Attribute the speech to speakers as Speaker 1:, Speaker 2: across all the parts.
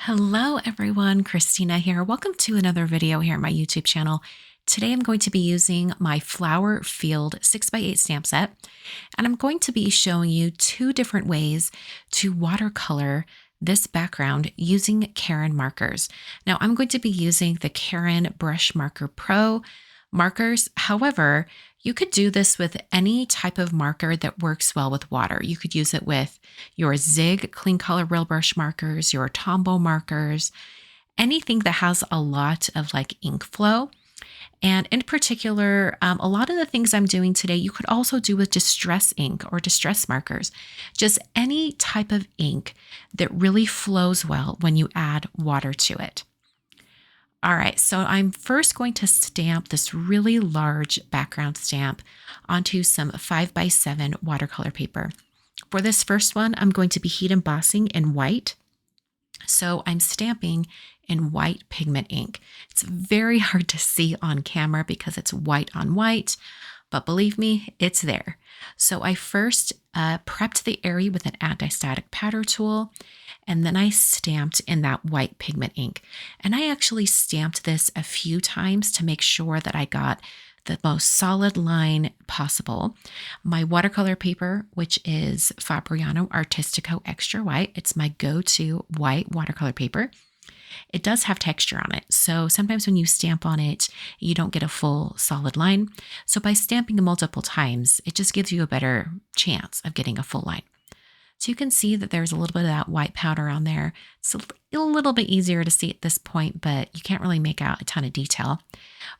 Speaker 1: Hello everyone, Christina here. Welcome to another video here on my YouTube channel. Today I'm going to be using my Flower Field 6x8 stamp set, and I'm going to be showing you two different ways to watercolor this background using Karin markers. Now I'm going to be using the Karin Brush Marker Pro markers. However, you could do this with any type of marker that works well with water. You could use it with your Zig Clean Color Realbrush markers, your Tombow markers, anything that has a lot of ink flow. And in particular, a lot of the things I'm doing today, you could also do with distress ink or distress markers. Just any type of ink that really flows well when you add water to it. All right, so I'm first going to stamp this really large background stamp onto some 5x7 watercolor paper. For this first one, I'm going to be heat embossing in white. So I'm stamping in white pigment ink. It's very hard to see on camera because it's white on white, but believe me, it's there. So I first prepped the area with an anti-static powder tool, and then I stamped in that white pigment ink. And I actually stamped this a few times to make sure that I got the most solid line possible. My watercolor paper, which is Fabriano Artistico Extra White, it's my go-to white watercolor paper. It does have texture on it, so sometimes when you stamp on it, you don't get a full solid line. So by stamping multiple times, it just gives you a better chance of getting a full line. So you can see that there's a little bit of that white powder on there. It's a little bit easier to see at this point, but you can't really make out a ton of detail.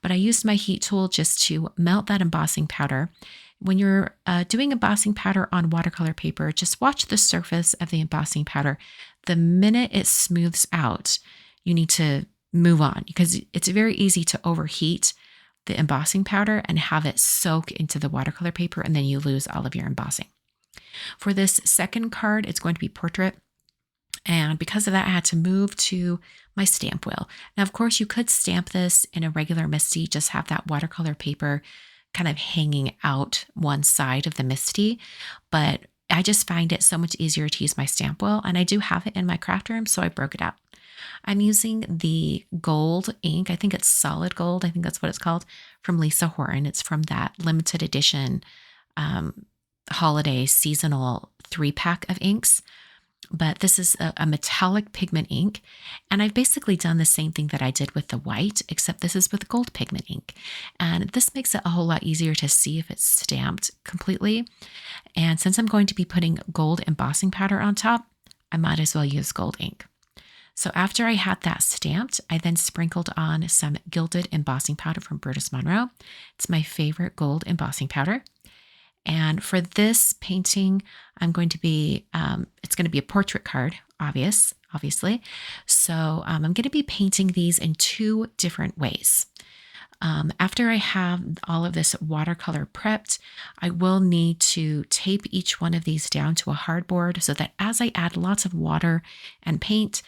Speaker 1: But I used my heat tool just to melt that embossing powder. When you're doing embossing powder on watercolor paper, just watch the surface of the embossing powder. The minute it smooths out, you need to move on because it's very easy to overheat the embossing powder and have it soak into the watercolor paper, and then you lose all of your embossing. For this second card, it's going to be portrait. And because of that, I had to move to my stamp wheel. Now, of course, you could stamp this in a regular MISTI, just have that watercolor paper kind of hanging out one side of the MISTI. But I just find it so much easier to use my stamp wheel. And I do have it in my craft room, so I broke it out. I'm using the gold ink. I think it's solid gold. I think that's what it's called, from Lisa Horton. It's from that limited edition holiday seasonal 3-pack of inks. But this is a metallic pigment ink. And I've basically done the same thing that I did with the white, except this is with gold pigment ink. And this makes it a whole lot easier to see if it's stamped completely. And since I'm going to be putting gold embossing powder on top, I might as well use gold ink. So after I had that stamped, I then sprinkled on some gilded embossing powder from Brutus Monroe. It's my favorite gold embossing powder. And for this painting, I'm going to be, it's going to be a portrait card, obviously. So I'm going to be painting these in two different ways. After I have all of this watercolor prepped, I will need to tape each one of these down to a hardboard so that as I add lots of water and paint,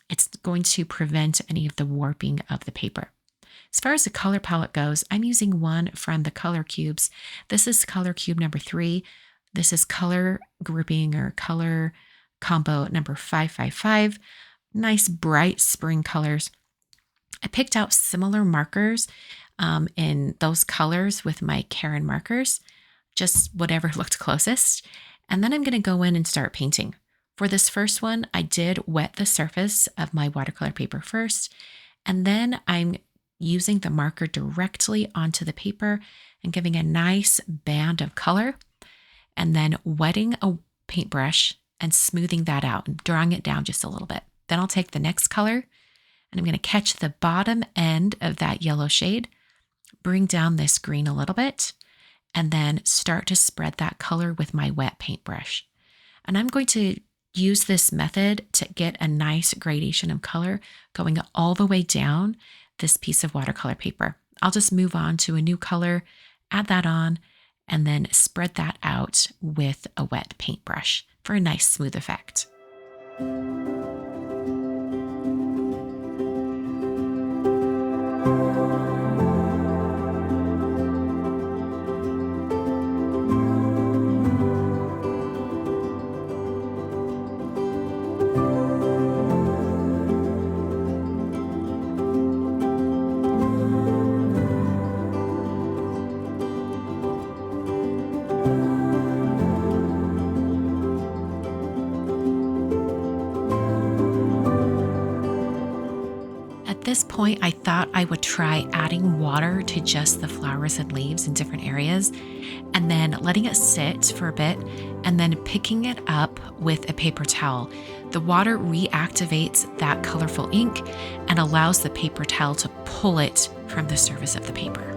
Speaker 1: it's going to prevent any of the warping of the paper. As far as the color palette goes, I'm using one from the Color Cubes. This is Color Cube number 3. This is color grouping or color combo number 555. Nice bright spring colors. I picked out similar markers in those colors with my Karin markers, just whatever looked closest. And then I'm going to go in and start painting. For this first one, I did wet the surface of my watercolor paper first, and then I'm using the marker directly onto the paper and giving a nice band of color, and then wetting a paintbrush and smoothing that out and drawing it down just a little bit. Then I'll take the next color and I'm going to catch the bottom end of that yellow shade, bring down this green a little bit, and then start to spread that color with my wet paintbrush. And I'm going to use this method to get a nice gradation of color going all the way down this piece of watercolor paper. I'll just move on to a new color, add that on, and then spread that out with a wet paintbrush for a nice smooth effect. this point, I thought I would try adding water to just the flowers and leaves in different areas, and then letting it sit for a bit, and then picking it up with a paper towel. The water reactivates that colorful ink and allows the paper towel to pull it from the surface of the paper.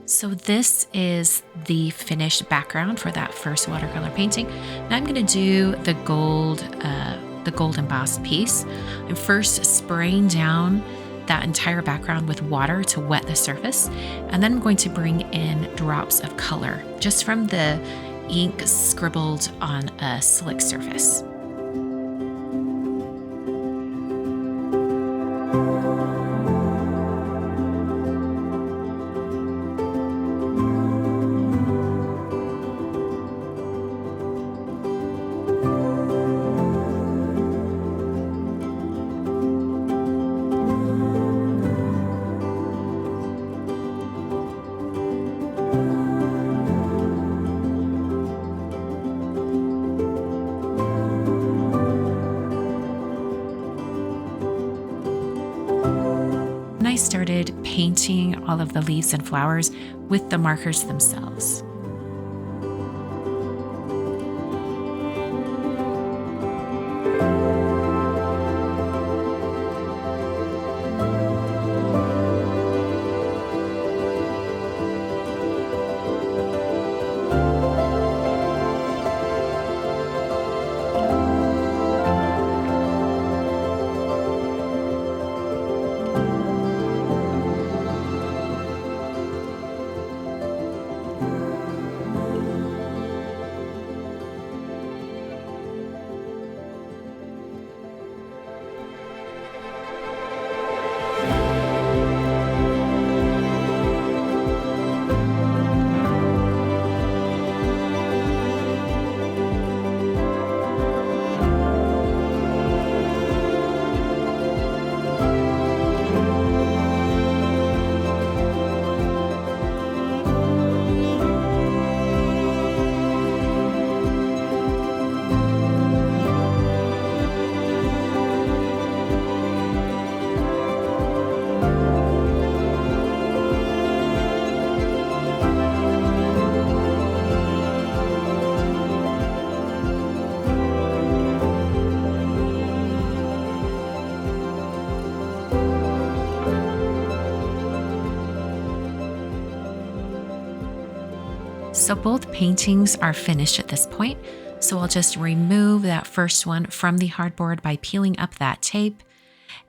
Speaker 1: So this is the finished background for that first watercolor painting. Now I'm going to do the gold embossed piece. I'm first spraying down that entire background with water to wet the surface, and then I'm going to bring in drops of color just from the ink scribbled on a slick surface. I started painting all of the leaves and flowers with the markers themselves. So both paintings are finished at this point. So I'll just remove that first one from the hardboard by peeling up that tape.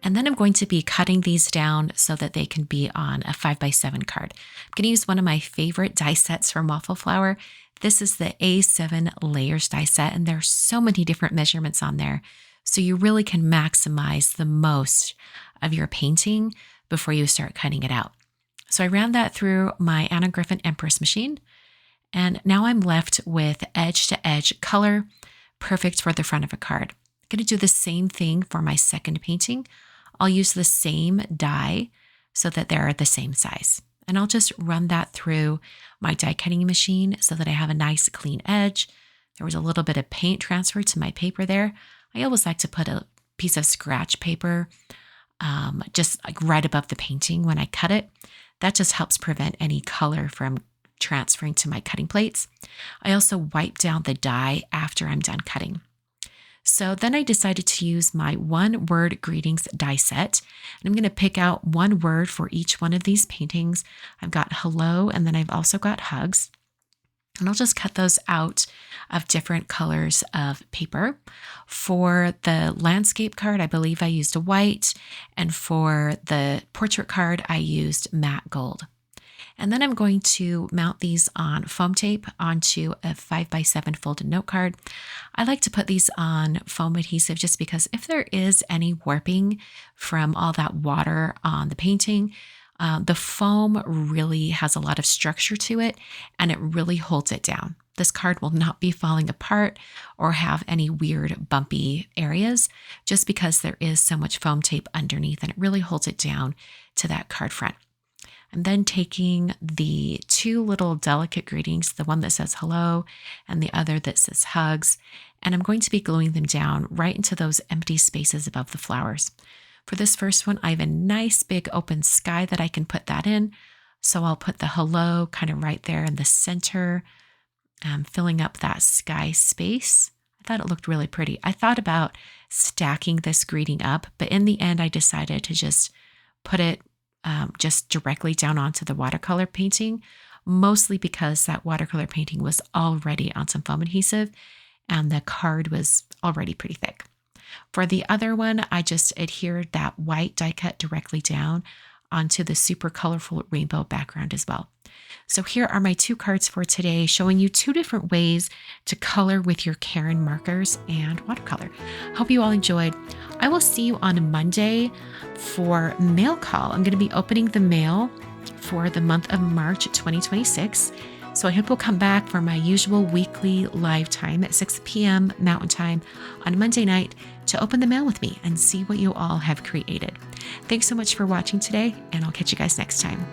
Speaker 1: And then I'm going to be cutting these down so that they can be on a 5x7 card. I'm going to use one of my favorite die sets from Waffle Flower. This is the A7 Layers die set, and there's so many different measurements on there. So you really can maximize the most of your painting before you start cutting it out. So I ran that through my Griffin Empress machine. And now I'm left with edge-to-edge color, perfect for the front of a card. I'm going to do the same thing for my second painting. I'll use the same die so that they're the same size. And I'll just run that through my die cutting machine so that I have a nice clean edge. There was a little bit of paint transfer to my paper there. I always like to put a piece of scratch paper just like right above the painting when I cut it. That just helps prevent any color from transferring to my cutting plates. I also wipe down the die after I'm done cutting. So then I decided to use my one-word greetings die set. And I'm going to pick out one word for each one of these paintings. I've got hello, and then I've also got hugs. And I'll just cut those out of different colors of paper. For the landscape card, I believe I used a white. And for the portrait card, I used matte gold. And then I'm going to mount these on foam tape onto a 5x7 folded note card. I like to put these on foam adhesive just because if there is any warping from all that water on the painting, The foam really has a lot of structure to it, and it really holds it down. This card will not be falling apart or have any weird bumpy areas just because there is so much foam tape underneath, and it really holds it down to that card front. I'm then taking the two little delicate greetings, the one that says hello and the other that says hugs, and I'm going to be gluing them down right into those empty spaces above the flowers. For this first one, I have a nice big open sky that I can put that in. So I'll put the hello kind of right there in the center, filling up that sky space. I thought it looked really pretty. I thought about stacking this greeting up, but in the end, I decided to just put it just directly down onto the watercolor painting, mostly because that watercolor painting was already on some foam adhesive and the card was already pretty thick. For the other one, I just adhered that white die cut directly down onto the super colorful rainbow background as well. So here are my two cards for today, showing you two different ways to color with your Karin markers and watercolor. Hope you all enjoyed. I will see you on Monday for mail call. I'm going to be opening the mail for the month of March 2026. So I hope you'll come back for my usual weekly live time at 6 p.m. Mountain Time on Monday night to open the mail with me and see what you all have created. Thanks so much for watching today, and I'll catch you guys next time.